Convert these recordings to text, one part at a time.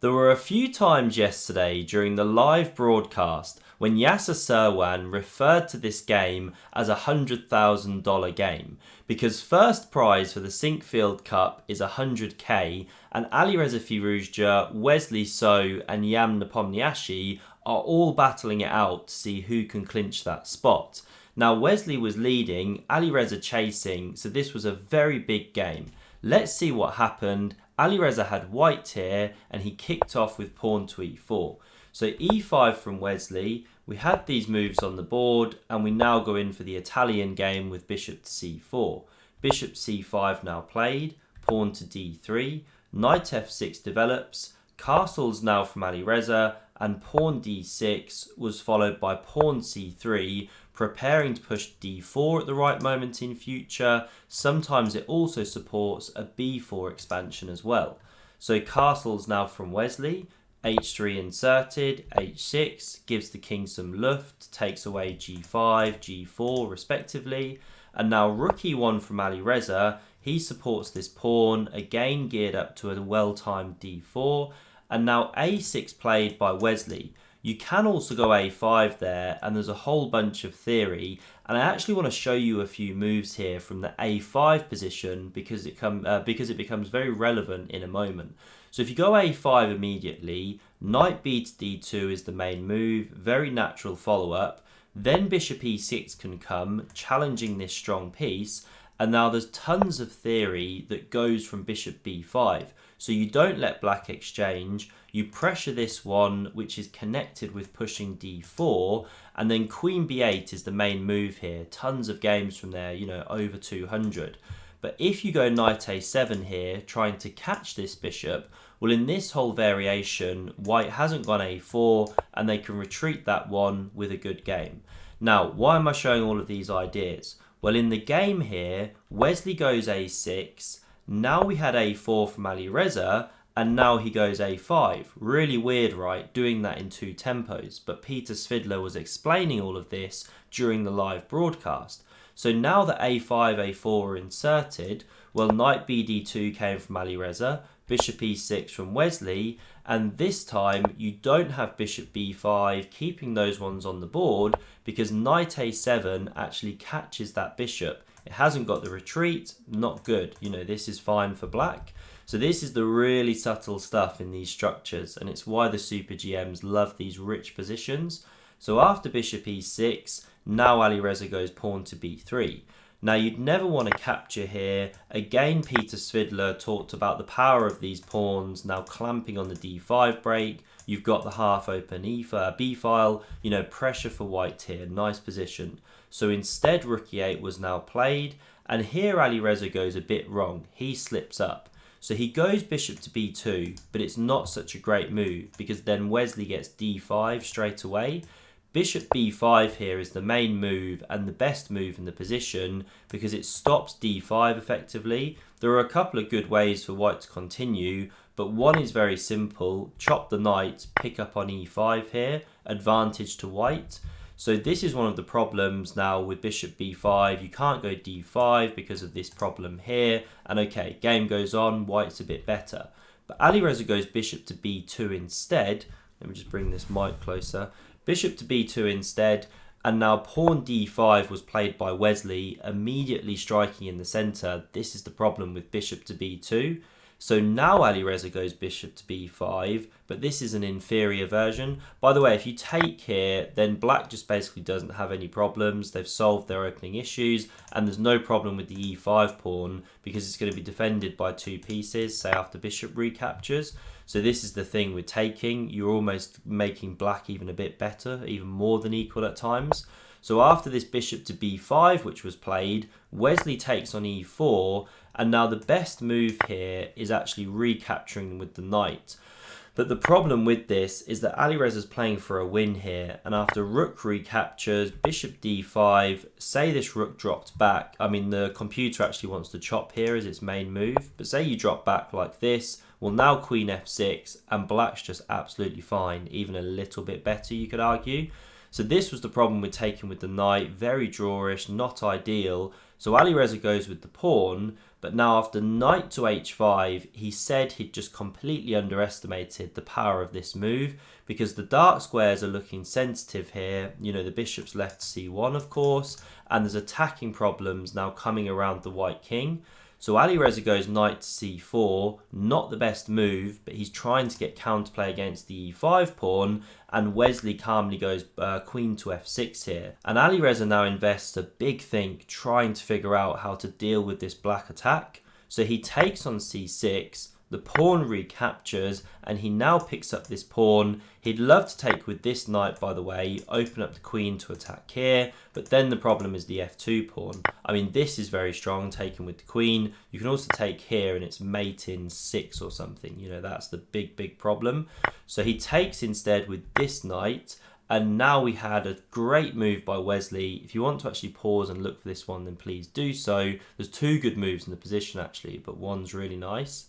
There were a few times yesterday during the live broadcast when Yasser Serwan referred to this game as a $100,000 game because first prize for the Sinquefield Cup is 100k and Alireza Firouzja, Wesley So and Yam Nepomniachtchi are all battling it out to see who can clinch that spot. Now Wesley was leading, Alireza chasing, so this was a very big game. Let's see what happened. Alireza had white here and he kicked off with pawn to e4. So e5 from Wesley, we had these moves on the board and we now go in for the Italian game with bishop to c4. Bishop c5 now played, pawn to d3, knight f6 develops, castles now from Alireza and pawn d6 was followed by pawn c3, preparing to push d4 at the right moment in future. Sometimes it also supports a b4 expansion as well. So castles now from Wesley, h3 inserted, h6 gives the king some luft, takes away g5, g4 respectively. And now rook e1 from Alireza, he supports this pawn, again geared up to a well-timed d4. And now a6 played by Wesley. You can also go a5 there, and there's a whole bunch of theory. And I actually want to show you a few moves here from the a5 position because it becomes very relevant in a moment. So if you go a5 immediately, knight b to d2 is the main move, very natural follow-up. Then bishop e6 can come, challenging this strong piece. And now there's tons of theory that goes from bishop b5. So you don't let black exchange, you pressure this one which is connected with pushing d4, and then queen b8 is the main move here. Tons of games from there, over 200. But if you go knight a7 here, trying to catch this bishop, well in this whole variation, white hasn't gone a4 and they can retreat that one with a good game. Now, why am I showing all of these ideas? Well, in the game here, Wesley goes a6, now we had a4 from Alireza, and now he goes a5. Really weird, right? Doing that in two tempos. But Peter Svidler was explaining all of this during the live broadcast. So now that a5, a4 are inserted, well, knight bd2 came from Alireza, bishop e6 from Wesley, and this time you don't have bishop b5 keeping those ones on the board because knight a7 actually catches that bishop. It hasn't got the retreat, not good. This is fine for black. So this is the really subtle stuff in these structures, and it's why the super GMs love these rich positions. So after bishop e6, now Alireza goes pawn to b3. Now you'd never want to capture here. Again, Peter Svidler talked about the power of these pawns now clamping on the d5 break. You've got the half open b file, pressure for white here, nice position. So instead rook e8 was now played, and here Alireza goes a bit wrong. He slips up. So he goes bishop to b2, but it's not such a great move because then Wesley gets d5 straight away. Bishop b5 here is the main move and the best move in the position because it stops d5 effectively. There are a couple of good ways for white to continue, but one is very simple. Chop the knight, pick up on e5 here, advantage to white. So this is one of the problems now with bishop b5. You can't go d5 because of this problem here. And okay, game goes on, white's a bit better. But Alireza goes bishop to b2 instead. Let me just bring this mic closer. Bishop to b2 instead, and now pawn d5 was played by Wesley, immediately striking in the centre. This is the problem with bishop to b2. So now Alireza goes bishop to b5, but this is an inferior version. By the way, if you take here, then black just basically doesn't have any problems. They've solved their opening issues, and there's no problem with the e5 pawn because it's going to be defended by two pieces, say after bishop recaptures. So this is the thing with taking. You're almost making black even a bit better, even more than equal at times. So after this bishop to b5, which was played, Wesley takes on e4, and now the best move here is actually recapturing with the knight. But the problem with this is that Alireza's playing for a win here, and after rook recaptures, bishop d5, say this rook dropped back. I mean, the computer actually wants to chop here as its main move, but say you drop back like this, well now queen f6, and black's just absolutely fine, even a little bit better you could argue. So this was the problem with taking with the knight, very drawish, not ideal. So Alireza goes with the pawn, but now after knight to h5, he said he'd just completely underestimated the power of this move because the dark squares are looking sensitive here. You know, the bishop's left c1, of course, and there's attacking problems now coming around the white king. So Alireza goes knight to c4, not the best move, but he's trying to get counterplay against the e5 pawn, and Wesley calmly goes queen to f6 here. And Alireza now invests a big think trying to figure out how to deal with this black attack. So he takes on c6, the pawn recaptures, and he now picks up this pawn. He'd love to take with this knight, by the way, open up the queen to attack here, but then the problem is the f2 pawn. I mean, this is very strong, taken with the queen. You can also take here and it's mate in 6 or something. You know, that's the big problem. So he takes instead with this knight, and now we had a great move by Wesley. If you want to actually pause and look for this one, then please do so. There's 2 good moves in the position actually, but one's really nice.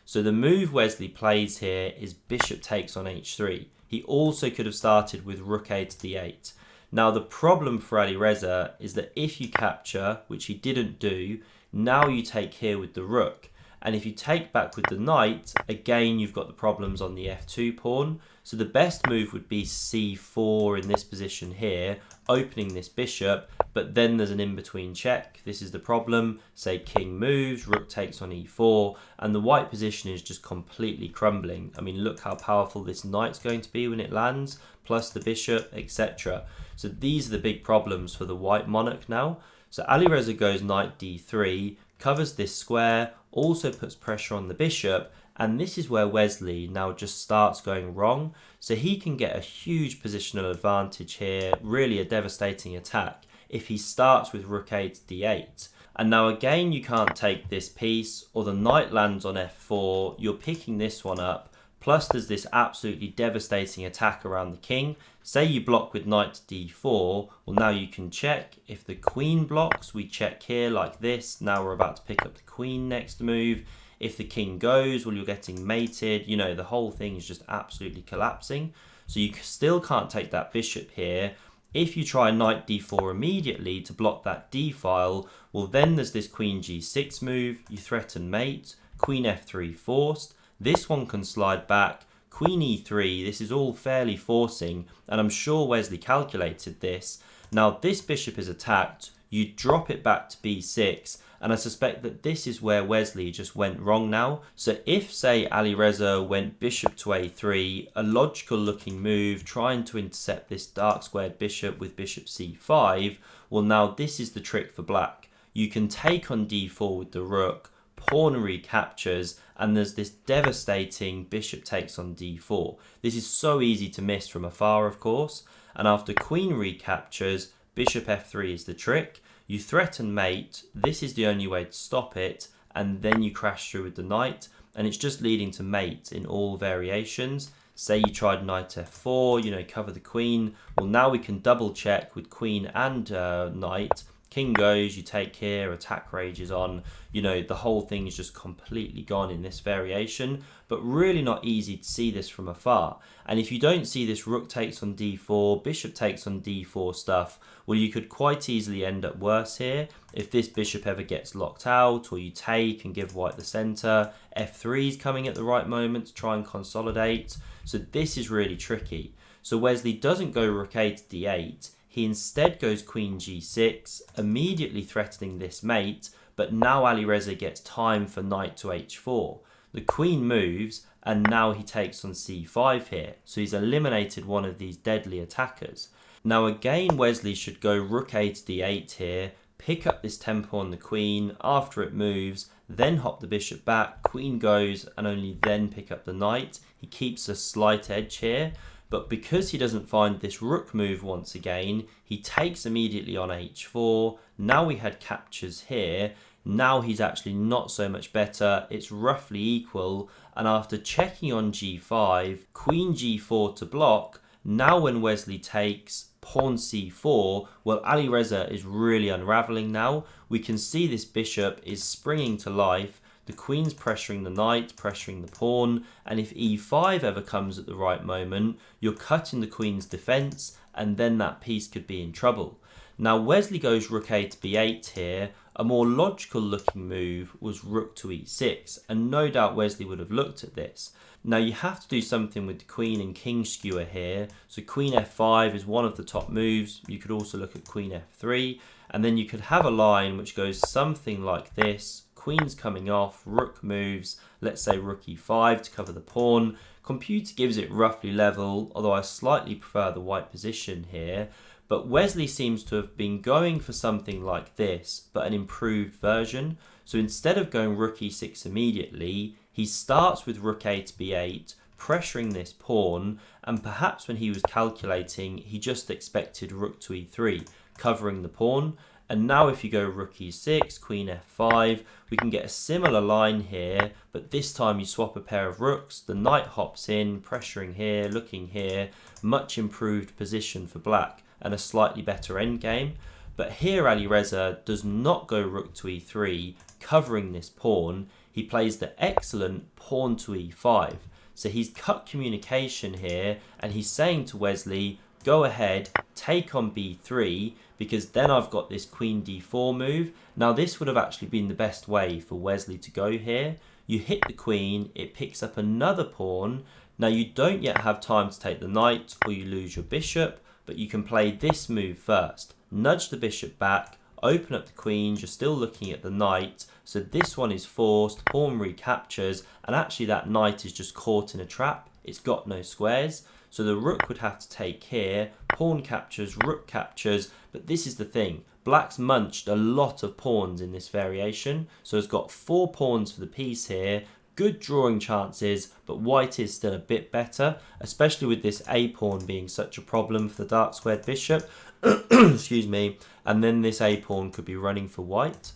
So the move Wesley plays here is bishop takes on h3. He also could have started with rook a to d8. Now the problem for Alireza is that if you capture, which he didn't do, now you take here with the rook. And if you take back with the knight, again you've got the problems on the f2 pawn. So the best move would be c4 in this position here, opening this bishop, but then there's an in-between check. This is the problem. Say king moves, rook takes on e4, and the white position is just completely crumbling. I mean, look how powerful this knight's going to be when it lands, plus the bishop, etc. So these are the big problems for the white monarch now. So Alireza goes knight d3, covers this square, also puts pressure on the bishop, and this is where Wesley now just starts going wrong. So he can get a huge positional advantage here, really a devastating attack, if he starts with rook a to d8. And now again, you can't take this piece, or the knight lands on f4, you're picking this one up, plus there's this absolutely devastating attack around the king. Say you block with knight to d4, well now you can check. If the queen blocks, we check here like this. Now we're about to pick up the queen next move. If the king goes, well you're getting mated. You know, the whole thing is just absolutely collapsing. So you still can't take that bishop here. If you try knight d4 immediately to block that d file, well then there's this queen g6 move. You threaten mate, queen f3 forced. This one can slide back. Queen e3, this is all fairly forcing, and I'm sure Wesley calculated this. Now this bishop is attacked, you drop it back to b6, and I suspect that this is where Wesley just went wrong now. So if, say, Alireza went bishop to a3, a logical looking move, trying to intercept this dark squared bishop with bishop c5, well now this is the trick for black. You can take on d4 with the rook, pawn recaptures, and there's this devastating bishop takes on d4. This is so easy to miss from afar, of course. And after queen recaptures, bishop f3 is the trick. You threaten mate, this is the only way to stop it, and then you crash through with the knight, and it's just leading to mate in all variations. Say you tried knight f4, you know, cover the queen. Well, now we can double check with queen and knight. King goes, you take here, attack rages on. You know, the whole thing is just completely gone in this variation, but really not easy to see this from afar. And if you don't see this rook takes on d4, bishop takes on d4 stuff, well, you could quite easily end up worse here. If this bishop ever gets locked out, or you take and give white the center, f3 is coming at the right moment to try and consolidate. So this is really tricky. So Wesley doesn't go rook a to d8. He instead goes queen g6, immediately threatening this mate, but now Alireza gets time for knight to h4. The queen moves, and now he takes on c5 here, so he's eliminated one of these deadly attackers. Now again, Wesley should go rook a to d8 here, pick up this tempo on the queen after it moves, then hop the bishop back, queen goes, and only then pick up the knight. He keeps a slight edge here. But because he doesn't find this rook move once again, he takes immediately on h4. Now we had captures here. Now he's actually not so much better. It's roughly equal. And after checking on g5, queen g4 to block. Now when Wesley takes pawn c4, well, Alireza is really unraveling now. We can see this bishop is springing to life. The queen's pressuring the knight, pressuring the pawn, and if e5 ever comes at the right moment, you're cutting the queen's defense, and then that piece could be in trouble. Now Wesley goes rook a to b8 here. A more logical looking move was rook to e6, and no doubt Wesley would have looked at this. Now you have to do something with the queen and king skewer here, so queen f5 is one of the top moves. You could also look at queen f3, and then you could have a line which goes something like this. Queen's coming off, rook moves, let's say rook e5 to cover the pawn. Computer gives it roughly level, although I slightly prefer the white position here. But Wesley seems to have been going for something like this, but an improved version. So instead of going rook e6 immediately, he starts with rook a to b8, pressuring this pawn, and perhaps when he was calculating, he just expected rook to e3, covering the pawn. And now if you go rook e6, queen f5, we can get a similar line here, but this time you swap a pair of rooks, the knight hops in, pressuring here, looking here, much improved position for black and a slightly better endgame. But here Alireza does not go rook to e3, covering this pawn. He plays the excellent pawn to e5. So he's cut communication here, and he's saying to Wesley, go ahead, take on b3, because then I've got this queen d4 move. Now this would have actually been the best way for Wesley to go here. You hit the queen, it picks up another pawn. Now you don't yet have time to take the knight or you lose your bishop, but you can play this move first. Nudge the bishop back, open up the queens, you're still looking at the knight. So this one is forced, pawn recaptures, and actually that knight is just caught in a trap. It's got no squares. So the rook would have to take here, pawn captures, rook captures, but this is the thing. Black's munched a lot of pawns in this variation, so it's got 4 pawns for the piece here, good drawing chances, but white is still a bit better, especially with this a pawn being such a problem for the dark squared bishop, excuse me, and then this a pawn could be running for white.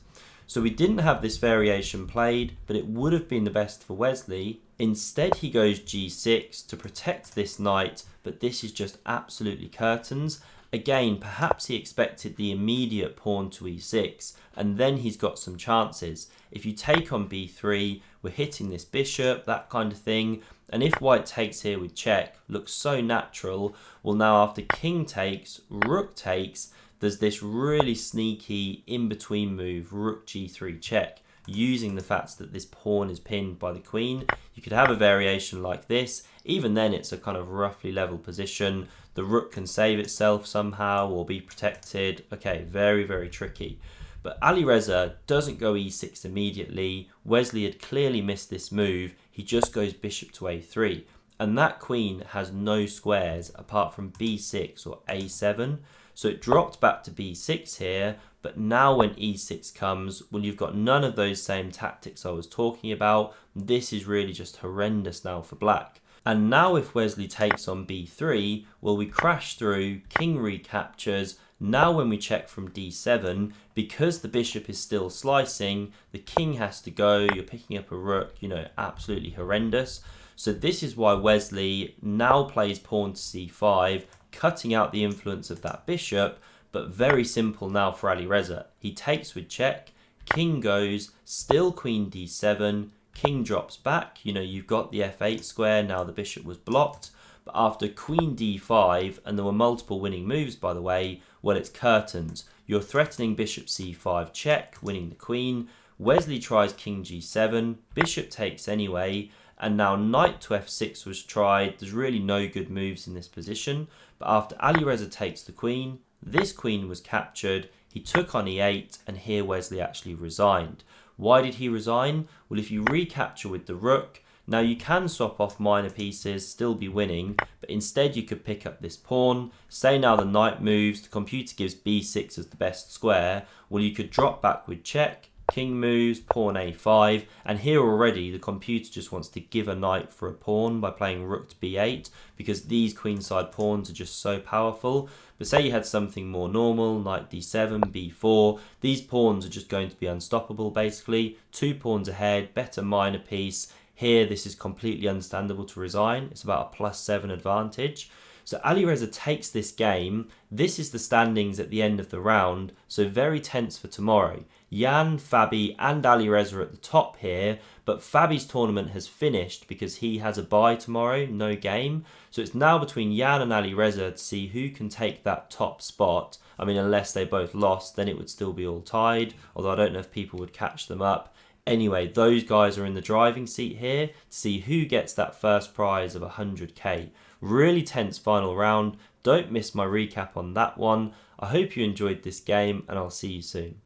So we didn't have this variation played, but it would have been the best for Wesley. Instead he goes g6 to protect this knight, but this is just absolutely curtains. Again, perhaps he expected the immediate pawn to e6, and then he's got some chances. If you take on b3, we're hitting this bishop, that kind of thing. And if white takes here with check, looks so natural. Well, now after king takes, rook takes, there's this really sneaky in-between move, rook g3 check, using the fact that this pawn is pinned by the queen. You could have a variation like this. Even then, it's a kind of roughly level position. The rook can save itself somehow or be protected. Okay, very, very tricky. But Alireza doesn't go e6 immediately. Wesley had clearly missed this move. He just goes bishop to a3. And that queen has no squares apart from b6 or a7. So it dropped back to b6 here, but now when e6 comes, well, you've got none of those same tactics I was talking about. This is really just horrendous now for black. And now if Wesley takes on b3, well, we crash through, king recaptures. Now when we check from d7, because the bishop is still slicing, the king has to go, you're picking up a rook, you know, absolutely horrendous. So this is why Wesley now plays pawn to c5, cutting out the influence of that bishop, but very simple now for Alireza. He takes with check, king goes, still queen d7, king drops back, you know, you've got the f8 square, now the bishop was blocked, but after queen d5, and there were multiple winning moves by the way, well, it's curtains. You're threatening bishop c5 check, winning the queen. Wesley tries king g7, bishop takes anyway, and now knight to f6 was tried. There's really no good moves in this position, but after Alireza takes the queen, this queen was captured, he took on e8, and here Wesley actually resigned. Why did he resign? Well, if you recapture with the rook, now you can swap off minor pieces, still be winning, but instead you could pick up this pawn. Say now the knight moves, the computer gives b6 as the best square. Well, you could drop back with check, king moves, pawn a5, and here already the computer just wants to give a knight for a pawn by playing rook to b8, because these queenside pawns are just so powerful. But say you had something more normal, knight d7, b4, these pawns are just going to be unstoppable basically. 2 pawns ahead, better minor piece. Here this is completely understandable to resign, it's about a +7 advantage. So Alireza takes this game. This is the standings at the end of the round, so very tense for tomorrow. Jan, Fabi and Alireza at the top here, but Fabi's tournament has finished because he has a bye tomorrow, no game. So it's now between Jan and Alireza to see who can take that top spot. I mean, unless they both lost, then it would still be all tied, although I don't know if people would catch them up. Anyway, those guys are in the driving seat here to see who gets that first prize of 100k. Really tense final round. Don't miss my recap on that one. I hope you enjoyed this game and I'll see you soon.